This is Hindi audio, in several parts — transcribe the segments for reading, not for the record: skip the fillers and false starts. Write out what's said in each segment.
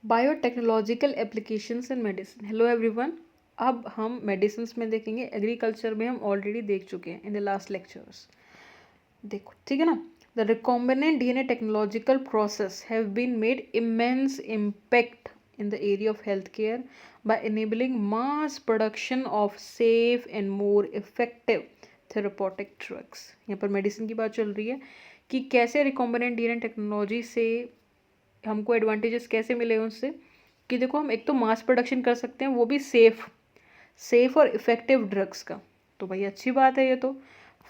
Biotechnological applications in medicine. Hello everyone. अब हम मेडिसिन में देखेंगे, एग्रीकल्चर में हम ऑलरेडी देख चुके हैं इन द लास्ट लेक्चर्स। देखो ठीक है ना। The recombinant DNA technological process have been made immense impact in the area of healthcare by enabling mass production of safe and more effective therapeutic drugs। यहाँ पर मेडिसिन की बात चल रही है कि कैसे रिकॉम्बिनेंट डीएनए टेक्नोलॉजी से हमको एडवांटेजेस कैसे मिले उससे, कि देखो हम एक तो मास प्रोडक्शन कर सकते हैं, वो भी सेफ और इफेक्टिव ड्रग्स का। तो भाई अच्छी बात है ये तो।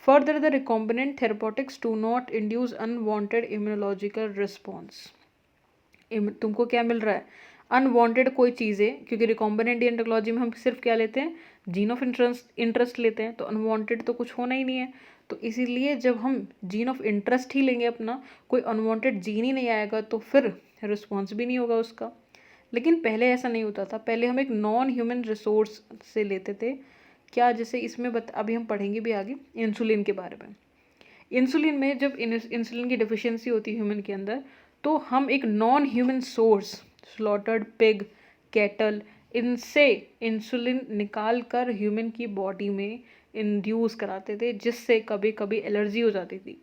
Further the recombinant therapeutics do not induce unwanted immunological response. तुमको क्या मिल रहा है? अनवांटेड कोई चीज़ें, क्योंकि रिकॉम्बिनेंट डीएनए टेक्नोलॉजी में हम सिर्फ क्या लेते हैं, जीन ऑफ इंटरेस्ट लेते हैं, तो अनवांटेड तो कुछ होना ही नहीं है। तो इसीलिए जब हम जीन ऑफ इंटरेस्ट ही लेंगे अपना, कोई अनवांटेड जीन ही नहीं आएगा, तो फिर रिस्पॉन्स भी नहीं होगा उसका। लेकिन पहले ऐसा नहीं होता था, पहले हम एक नॉन ह्यूमन रिसोर्स से लेते थे। क्या, जैसे इसमें अभी हम पढ़ेंगे भी आगे इंसुलिन के बारे में। इंसुलिन में जब इंसुलिन की डिफिशियंसी होती है ह्यूमन के अंदर, तो हम एक non human source, slaughtered pig, cattle, इनसे इंसुलिन निकाल कर ह्यूमन की बॉडी में इंड्यूस कराते थे, जिससे कभी कभी एलर्जी हो जाती थी।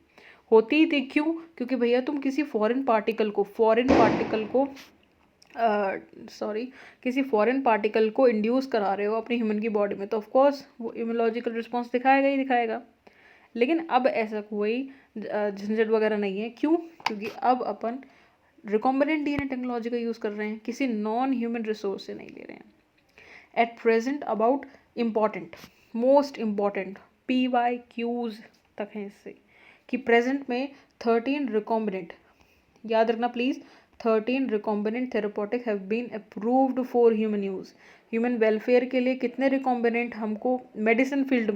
होती ही थी, क्यों? क्योंकि भैया तुम किसी फॉरेन पार्टिकल को किसी फॉरेन पार्टिकल को इंड्यूस करा रहे हो अपनी ह्यूमन की बॉडी में, तो ऑफकोर्स वो इम्यूनोलॉजिकल रिस्पॉन्स दिखाएगा ही दिखाएगा। लेकिन अब ऐसा कोई झंझट वगैरह नहीं है। क्यों? क्योंकि अब अपन रिकॉम्बिनेंट डीएनए टेक्नोलॉजी का यूज़ कर रहे हैं, किसी नॉन ह्यूमन रिसोर्स से नहीं ले रहे हैं। At present about important, most important PYQs तक हैं इससे, कि प्रेजेंट में 13 रिकॉम्बिनेंट, याद रखना please, 13 recombinant therapeutic have been approved for human use. Human welfare के लिए कितने रिकॉम्बिनेंट हमको मेडिसिन फील्ड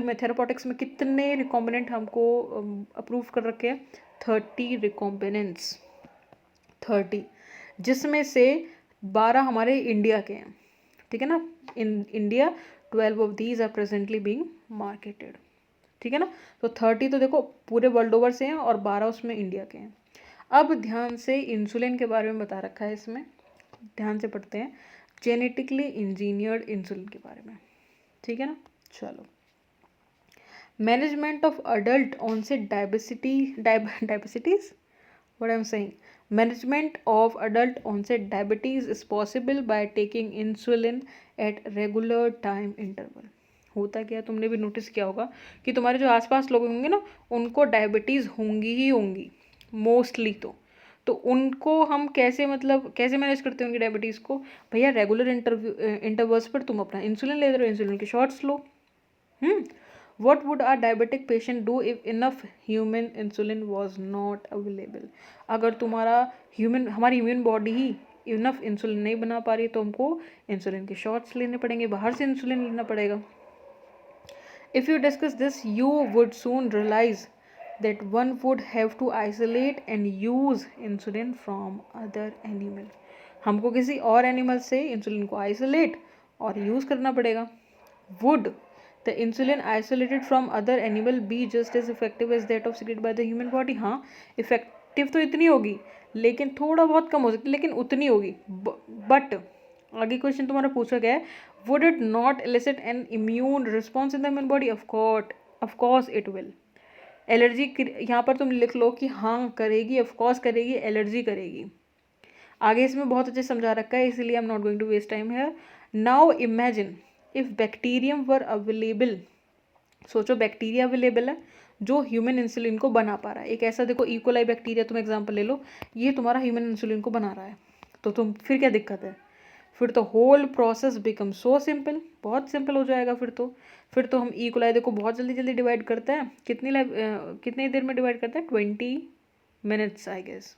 में थेरेपॉटिक्स में कितने रिकॉम्बिनेंट हमको अप्रूव कर रखे हैं? 30 रिकॉम्बिनेंट्स, 30, जिसमें से 12 हमारे इंडिया के हैं। ठीक है ना। In India 12 of these are presently being marketed. ठीक है ना। तो 30 तो देखो पूरे वर्ल्ड ओवर से हैं और 12 उसमें इंडिया के हैं। अब ध्यान से इंसुलिन के बारे में बता रखा है इसमें, ध्यान से पढ़ते हैं जेनेटिकली इंजीनियर्ड इंसुलिन के बारे में। ठीक है ना। चलो, management of adult onset diabetes, what I'm saying, management of adult onset diabetes is possible by taking insulin at regular time interval। होता क्या, तुमने भी नोटिस किया होगा कि तुम्हारे जो आसपास लोग होंगे ना, उनको डायबिटीज़ होंगी ही होंगी मोस्टली। तो उनको हम कैसे, मतलब कैसे मैनेज करते होंगे डायबिटीज़ को? भैया रेगुलर इंटरवल्स पर तुम अपना इंसुलिन ले रहे हो, इंसुलिन के shots low. What would our diabetic patient do if enough human insulin was not available? अगर हमारी इम्यून बॉडी ही इनफ इंसुलिन नहीं बना पा रही, तो हमको इंसुलिन के शॉट्स लेने पड़ेंगे, बाहर से इंसुलिन लेना पड़ेगा। If you discuss this, you would soon realize that one would have to isolate and use insulin from other animal। हमको किसी और एनिमल से इंसुलिन को आइसोलेट और यूज़ करना पड़ेगा। Would the insulin isolated from other animal be just as effective as that of secreted by the human body? हाँ, इफेक्टिव तो इतनी होगी, लेकिन थोड़ा बहुत कम हो सकती है, लेकिन उतनी होगी। बट आगे क्वेश्चन तुम्हारा पूछा गया है, would it not elicit an immune response in the human body? Of course it will। Allergy यहाँ पर तुम लिख लो कि हाँ करेगी, ऑफकोर्स करेगी, एलर्जी करेगी। आगे इसमें बहुत अच्छे समझा रखा है, इसीलिए I am not going to waste time here. Now imagine if bacterium were available. सोचो बैक्टीरिया अवेलेबल है जो ह्यूमन इंसुलिन को बना पा रहा है। एक ऐसा देखो इकोलाई बैक्टीरिया तुम एग्जांपल ले लो, ये तुम्हारा ह्यूमन इंसुलिन को बना रहा है, तो तुम फिर क्या दिक्कत है? फिर तो whole process become so simple, बहुत सिंपल हो जाएगा। फिर तो हम इकोलाई देखो बहुत जल्दी जल्दी डिवाइड करते हैं। कितनी देर में डिवाइड करते हैं? 20 minutes आई गेस।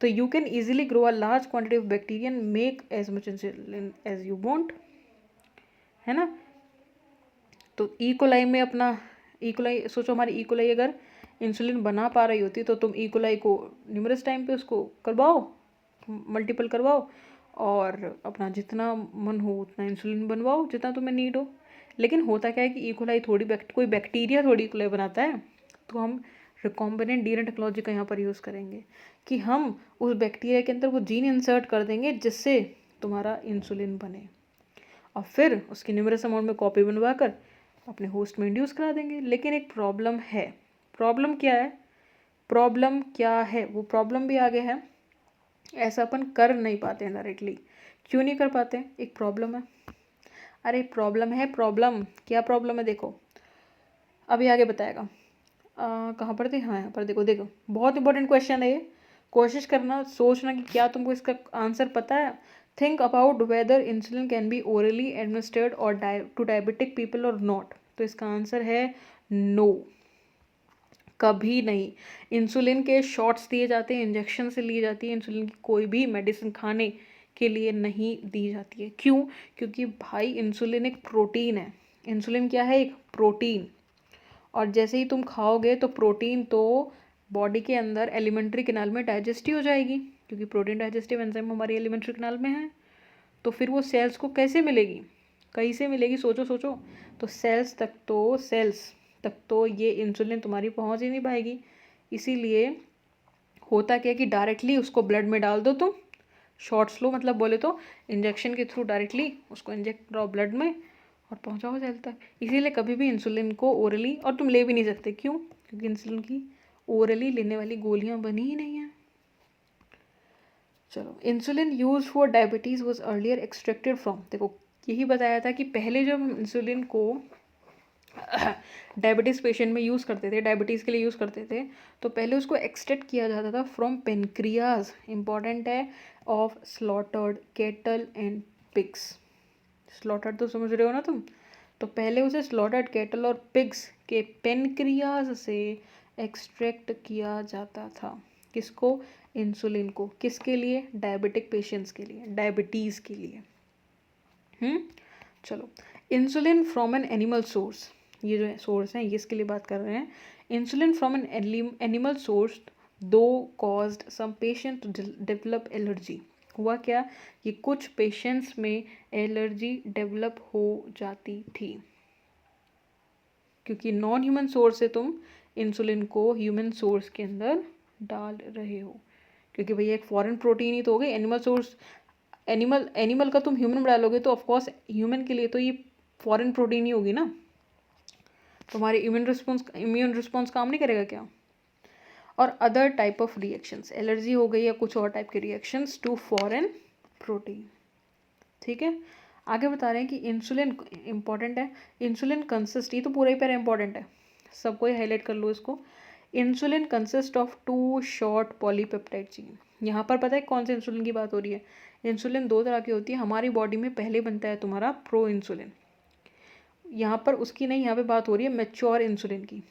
तो you can easily grow a large quantity of bacteria and make as much insulin as you want, है ना। तो इकोलाई में अपना सोचो हमारी इकोलाई अगर इंसुलिन बना पा रही होती, तो तुम इकोलाई को न्यूमरस टाइम पे उसको करवाओ, मल्टीपल करवाओ, और अपना जितना मन हो उतना इंसुलिन बनवाओ, जितना तुम्हें नीड हो। लेकिन होता क्या है कि इकोलाई कोई बैक्टीरिया थोड़ी इकोलाई बनाता है। तो हम रिकॉम्बिनेंट डीएनए टेक्नोलॉजी का यहाँ पर यूज़ करेंगे कि हम उस बैक्टीरिया के अंदर वो जीन इंसर्ट कर देंगे जिससे तुम्हारा इंसुलिन बने, और फिर उसकी न्यूमरस अमाउंट में कॉपी बनवा कर अपने होस्ट में इंड्यूस करा देंगे। लेकिन एक प्रॉब्लम है। प्रॉब्लम क्या है? प्रॉब्लम क्या है? वो प्रॉब्लम भी आगे है। ऐसा अपन कर नहीं पाते हैं डायरेक्टली। क्यों नहीं कर पाते? एक प्रॉब्लम है। अरे प्रॉब्लम है, प्रॉब्लम क्या प्रॉब्लम है? देखो अभी आगे बताएगा। कहाँ पर थे? हाँ यहाँ पर देखो देखो, बहुत इंपॉर्टेंट क्वेश्चन है ये। कोशिश करना, सोचना कि क्या तुमको इसका आंसर पता है। Think about whether insulin can be orally administered और टू डायबिटिक पीपल और नॉट। तो इसका आंसर है नो, कभी नहीं। इंसुलिन के शॉट्स दिए जाते हैं, इंजेक्शन से ली जाती है। इंसुलिन की कोई भी मेडिसिन खाने के लिए नहीं दी जाती है। क्यों? क्योंकि भाई इंसुलिन एक प्रोटीन है। इंसुलिन क्या है? एक प्रोटीन। और जैसे ही तुम खाओगे तो प्रोटीन तो बॉडी के अंदर एलिमेंट्री कैनाल में डाइजेस्ट ही हो जाएगी, क्योंकि प्रोटीन डाइजेस्टिव एंजाइम हमारी एलिमेंट्री कैनाल में है। तो फिर वो सेल्स को कैसे मिलेगी? कहीं से मिलेगी? सोचो सोचो। तो सेल्स तक तो ये इंसुलिन तुम्हारी पहुंच ही नहीं पाएगी। इसीलिए होता क्या कि डायरेक्टली उसको ब्लड में डाल दो तुम, शॉर्ट्स लो, मतलब बोले तो इंजेक्शन के थ्रू डायरेक्टली उसको इंजेक्ट कराओ ब्लड में और पहुंचाओ सेल तक। इसीलिए कभी भी इंसुलिन को ओरली, और तुम ले भी नहीं सकते। क्यों? क्योंकि इंसुलिन की ओरली लेने वाली गोलियां बनी ही नहीं है। चलो, insulin use for diabetes was earlier extracted from. देखो यही बताया था कि पहले जब हम इंसुलिन को डायबिटीज़ पेशेंट में यूज़ करते थे, डायबिटीज़ के लिए यूज़ करते थे, तो पहले उसको एक्सट्रैक्ट किया जाता था फ्रॉम पेनक्रियाज, इंपॉर्टेंट है, of slaughtered cattle and pigs. Slaughtered तो समझ रहे हो ना तुम? तो पहले उसे स्लॉटर्ड कैटल और पिग्स के पेनक्रियाज से एक्सट्रैक्ट किया जाता था। किसको? इंसुलिन को। किसके लिए? डायबिटिक पेशेंट्स के लिए, डायबिटीज़ के लिए। चलो, insulin from an animal source, ये जो सोर्स हैं ये इसके लिए बात कर रहे हैं। Insulin from an animal source दो caused some patient to develop allergy. हुआ क्या कि कुछ पेशेंट्स में एलर्जी डेवलप हो जाती थी, क्योंकि नॉन ह्यूमन सोर्स से तुम इंसुलिन को ह्यूमन सोर्स के अंदर डाल रहे हो। क्योंकि भैया एक फॉरेन प्रोटीन ही तो हो गई। एनिमल सोर्स, एनिमल का तुम ह्यूमन में डालोगे तो ऑफकोर्स ह्यूमन के लिए तो ये फॉरेन प्रोटीन ही होगी ना। तुम्हारी इम्यून रिस्पॉन्स काम नहीं करेगा क्या? और other type of reactions, allergy हो गई या कुछ और टाइप के रिएक्शंस टू फॉरेन प्रोटीन। ठीक है, आगे बता रहे हैं कि इंसुलिन इंपॉर्टेंट है। इंसुलिन कंसिस्ट, ये तो पूरा ही पैरा इंपॉर्टेंट है, सबको ही हाईलाइट कर लो इसको। Insulin consist of 2 short polypeptide chain. यहाँ पर पता है कौन से इंसुलिन की बात हो रही है? इंसुलिन 2 तरह की होती है। हमारी बॉडी में पहले बनता है तुम्हारा प्रो इंसुलिन, यहाँ पर उसकी नहीं, यहाँ पे बात हो रही है मैच्योर इंसुलिन की।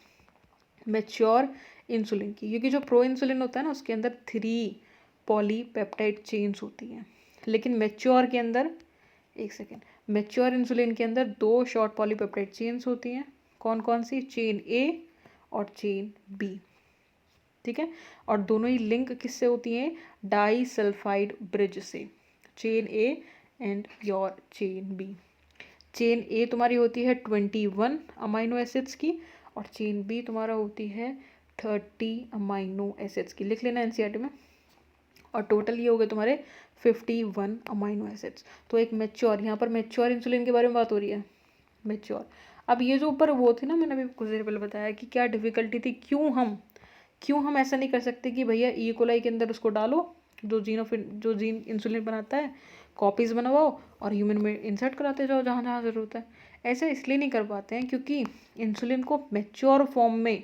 मैच्योर इंसुलिन की, क्योंकि जो प्रो इंसुलिन होता है ना उसके अंदर 3 पॉलीपेप्टाइड चेन्स होती हैं। लेकिन मैच्योर के अंदर, एक सेकेंड, मैच्योर इंसुलिन के अंदर 2 शॉर्ट पॉलीपेप्टाइड चेन्स होती हैं। कौन कौन सी? चेन ए और चेन बी। ठीक है, और दोनों ही लिंक किससे होती हैं? डाइसल्फाइड ब्रिज से। Chain A and your chain B. Chain A तुम्हारी होती है 21 अमाइनो एसिड्स की, और चेन बी तुम्हारा होती है 30 अमाइनो एसिड्स की। लिख लेना एनसीईआरटी में। और टोटल ये हो गए तुम्हारे 51 अमाइनो एसिड्स। तो एक मैच्योर, यहाँ पर मैच्योर इंसुलिन के बारे में बात हो रही है, मैच्योर। अब ये जो ऊपर वो थी ना, मैंने अभी कुछ देर पहले बताया कि क्या डिफिकल्टी थी, क्यों हम ऐसा नहीं कर सकते कि भैया ई कोलाई के अंदर उसको डालो, जो जीन इंसुलिन बनाता है, कॉपीज़ बनवाओ और ह्यूमन में इंसर्ट कराते जाओ जहाँ जहाँ ज़रूरत है। ऐसा इसलिए नहीं कर पाते हैं क्योंकि इंसुलिन को मैच्योर फॉर्म में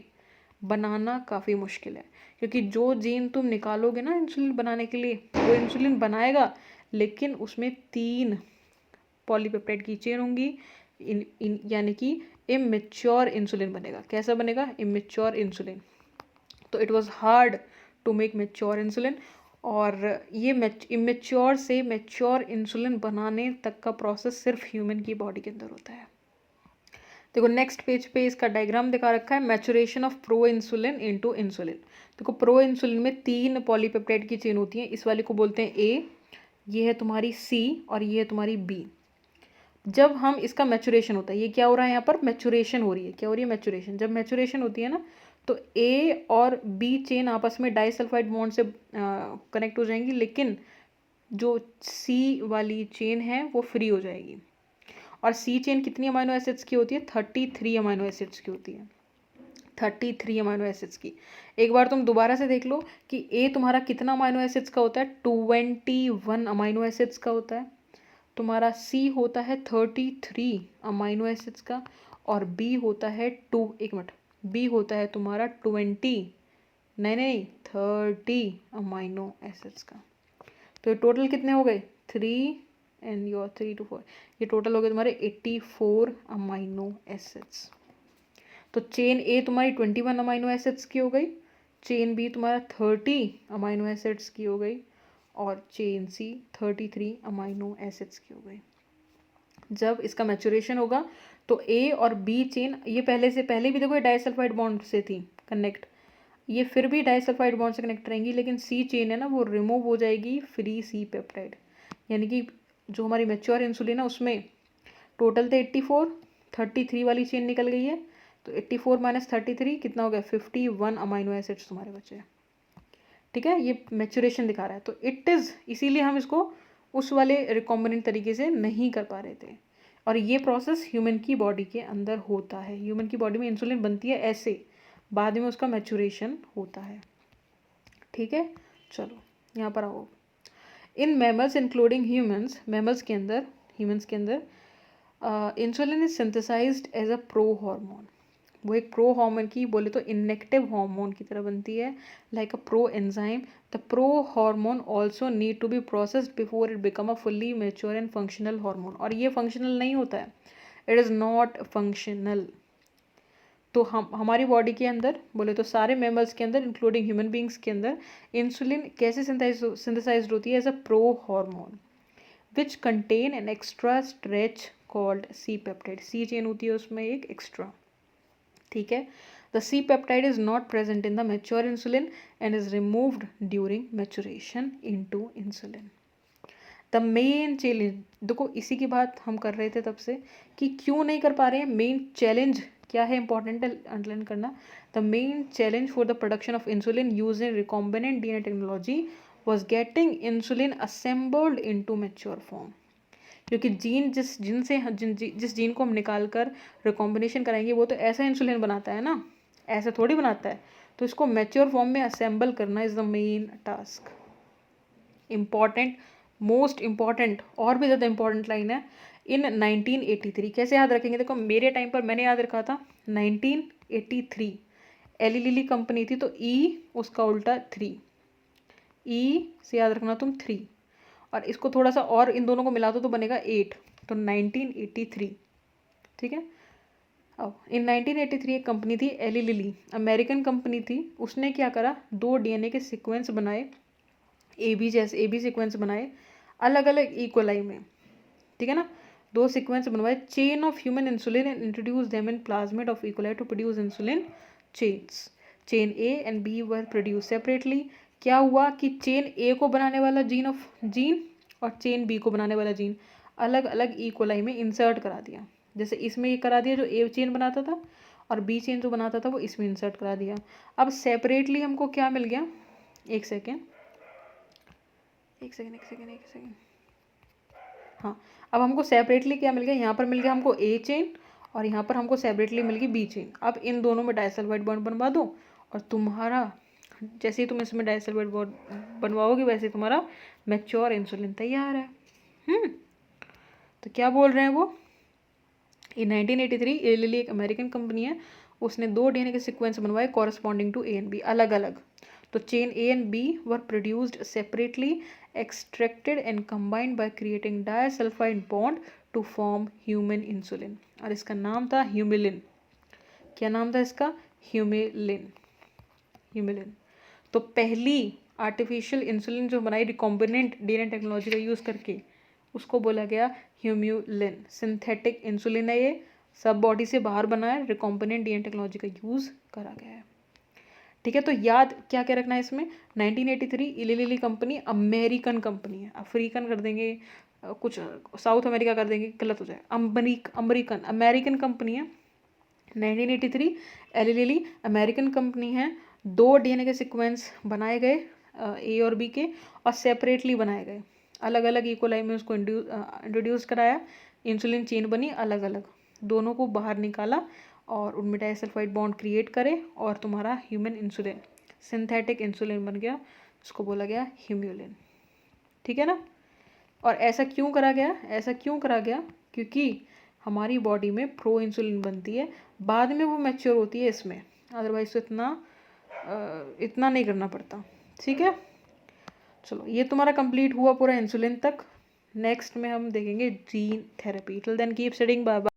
बनाना काफ़ी मुश्किल है। क्योंकि जो जीन तुम निकालोगे ना इंसुलिन बनाने के लिए, वो इंसुलिन बनाएगा, लेकिन उसमें 3 पॉलीपेप्टाइड की चेन होंगी, यानी कि इमेच्योर इंसुलिन बनेगा। कैसा बनेगा? Immature insulin. तो it was hard to make mature insulin, और ये इमेच्योर से मैच्योर इंसुलिन बनाने तक का प्रोसेस सिर्फ ह्यूमन की बॉडी के अंदर होता है। देखो नेक्स्ट पेज पे इसका डायग्राम दिखा रखा है, maturation of pro insulin into insulin. देखो प्रो इंसुलिन में 3 पॉलीपेप्टाइड की चेन होती है। इस वाले को बोलते हैं ए, ये है तुम्हारी सी, और ये है तुम्हारी बी। जब हम इसका मैचुरेशन होता है, ये क्या हो रहा है यहाँ पर? मैचुरेशन हो रही है। क्या हो रही है? मैचुरेशन। जब मैचुरेशन होती है ना, तो ए और बी चेन आपस में डाइसल्फाइड बॉन्ड से कनेक्ट हो जाएंगी, लेकिन जो सी वाली चेन है वो फ्री हो जाएगी। और सी चेन कितनी अमाइनो एसिड्स की होती है? 33 अमाइनो एसिड्स की होती है, 33 अमाइनो एसिड्स की। एक बार तुम दोबारा से देख लो कि ए तुम्हारा कितना अमाइनो एसिड्स का होता है? 21 अमाइनो एसिड्स का होता है। तुम्हारा सी होता है 33 अमाइनो एसिड्स का, और बी होता है बी होता है तुम्हारा 30 अमाइनो एसिड्स का। तो ये टोटल कितने हो गए? 3 एंड योर 3 to 4, ये टोटल हो गए तुम्हारे 84 अमाइनो एसिड्स। तो चेन ए तुम्हारी 21 अमाइनो एसिड्स की हो गई, चेन बी तुम्हारा 30 अमाइनो एसिड्स की हो गई, और चेन सी 33 अमाइनो एसिड्स की हो गई। जब इसका मैचुरेशन होगा तो ए और बी चेन, ये पहले भी देखो ये डाइसल्फाइड बॉन्ड से थी कनेक्ट, ये फिर भी डाइसल्फाइड बॉन्ड से कनेक्ट रहेंगी, लेकिन सी चेन है ना वो रिमूव हो जाएगी फ्री सी पेप्टाइड। यानी कि जो हमारी मैच्योर इंसुलिन है उसमें टोटल थे 84, 33 वाली चेन निकल गई है, तो 84 - 33 कितना हो गया? 51 अमाइनो एसिड्स तुम्हारे बचे। ठीक है, ये मैच्योरेशन दिखा रहा है। तो इट इज़, इसीलिए हम इसको उस वाले रिकॉम्बिनेंट तरीके से नहीं कर पा रहे थे। और ये प्रोसेस ह्यूमन की बॉडी के अंदर होता है। ह्यूमन की बॉडी में इंसुलिन बनती है ऐसे, बाद में उसका मैच्योरेशन होता है। ठीक है, चलो यहाँ पर आओ। In mammals including humans, humans के अंदर insulin is synthesised as a pro hormone. वो एक प्रो हार्मोन की बोले तो इनेक्टिव हार्मोन की तरह बनती है, like a pro enzyme. The pro hormone also need to be processed before it become a fully mature and functional hormone. और ये फंक्शनल नहीं होता है, इट इज़ नॉट फंक्शनल। तो हमारी बॉडी के अंदर बोले तो सारे मेमल्स के अंदर इंक्लूडिंग ह्यूमन बींग्स के अंदर इंसुलिन कैसे सिंथेसाइज होती है? As a pro hormone which contain an extra stretch called C peptide. C chain होती है उसमें एक एक्स्ट्रा। ठीक है, the C peptide is not present in the mature insulin and is removed during maturation into insulin. The main challenge, देखो इसी की बात हम कर रहे थे तब से कि क्यों नहीं कर पा रहे हैं। मेन चैलेंज क्या है, इंपॉर्टेंट है अंडरलाइन करना। The main challenge for the production of insulin using recombinant DNA technology was getting insulin assembled into mature form। क्योंकि जिस जीन को हम निकाल कर रिकॉम्बिनेशन कराएंगे वो तो ऐसा इंसुलिन बनाता है ना, ऐसे थोड़ी बनाता है। तो इसको मैच्योर फॉर्म में असेंबल करना is the main task. Important, most important और भी ज़्यादा इम्पॉर्टेंट लाइन है। इन 1983, कैसे याद रखेंगे? देखो मेरे टाइम पर मैंने याद रखा था 1983, एली लिली कंपनी थी, तो ई उसका उल्टा 3, ई से याद रखना तुम 3, और इसको थोड़ा सा और इन दोनों को मिला दो तो बनेगा 8, तो 1983। ठीक है, अब इन 1983 एक कंपनी थी एली लिली, अमेरिकन कंपनी थी। उसने क्या करा, 2 डीएनए के सीक्वेंस बनाए, ए बी सीक्वेंस बनाए अलग अलग इक्वलाई में। ठीक है ना, 2 सीक्वेंस बनवाए, chain of human insulin and introduce them in plasmid of E coli to produce insulin chains. Chain A and B were produce separately. क्या हुआ कि चेन ए को बनाने वाला जीन और चेन बी को बनाने वाला जीन अलग अलग इक्वलाई में इंसर्ट करा दिया। जैसे इसमें ये करा दिया जो ए चेन बनाता था, और बी चेन जो बनाता था वो इसमें इंसर्ट करा दिया। अब सेपरेटली हमको क्या मिल गया, एक सेकेंड, हाँ, अब हमको सेपरेटली क्या मिल गया, यहाँ पर मिल गया हमको ए चेन और यहाँ पर हमको सेपरेटली मिल गई बी चेन। अब इन दोनों में डाइसल्फाइड बॉन्ड बनवा दो, और तुम्हारा जैसे ही तुम इसमें डाइसल्फाइड बॉन्ड बनवाओगे वैसे तुम्हारा मैच्योर इंसुलिन तैयार है। तो क्या बोल रहे हैं वो, इन 1983 एली लिली एक अमेरिकन कंपनी है, उसने 2 डीएनए के सीक्वेंस बनवाए corresponding to A and B, अलग अलग। तो chain A and B were produced separately, extracted and combined by creating disulphide bond to form human insulin, और इसका नाम था ह्यूमिलिन। क्या नाम था इसका, ह्यूमिलिन। तो पहली आर्टिफिशियल इंसुलिन जो बनाई रिकॉम्बिनेंट डीएनए टेक्नोलॉजी का यूज़ करके, उसको बोला गया ह्यूम्युलिन। सिंथेटिक इंसुलिन है ये, सब बॉडी से बाहर बना है, रिकॉम्बिनेंट डीएनए टेक्नोलॉजी का यूज़ करा गया है। ठीक है, तो याद क्या क्या रखना है इसमें, 1983 इली लिली कंपनी अमेरिकन कंपनी है, अफ्रीकन कर देंगे, कुछ साउथ अमेरिका कर देंगे, गलत हो जाए, अमेरिकन कंपनी है, 1983 एली लिली अमेरिकन कंपनी है, 2 डीएनए के सीक्वेंस बनाए गए ए और बी के और सेपरेटली बनाए गए, अलग अलग इकोलाई में उसको इंट्रोड्यूस कराया, इंसुलिन चेन बनी अलग अलग, दोनों को बाहर निकाला और उनमें डाइसल्फाइड बॉन्ड क्रिएट करे और तुम्हारा ह्यूमन इंसुलिन सिंथेटिक इंसुलिन बन गया, उसको बोला गया ह्यूम्युलिन। ठीक है ना। और ऐसा क्यों करा गया, ऐसा क्यों करा गया, क्योंकि हमारी बॉडी में प्रो इंसुलिन बनती है, बाद में वो मैच्योर होती है इसमें, अदरवाइज तो इतना नहीं करना पड़ता। ठीक है, चलो ये तुम्हारा कंप्लीट हुआ पूरा इंसुलिन तक। नेक्स्ट में हम देखेंगे gene therapy. Till then keep studying, bye bye.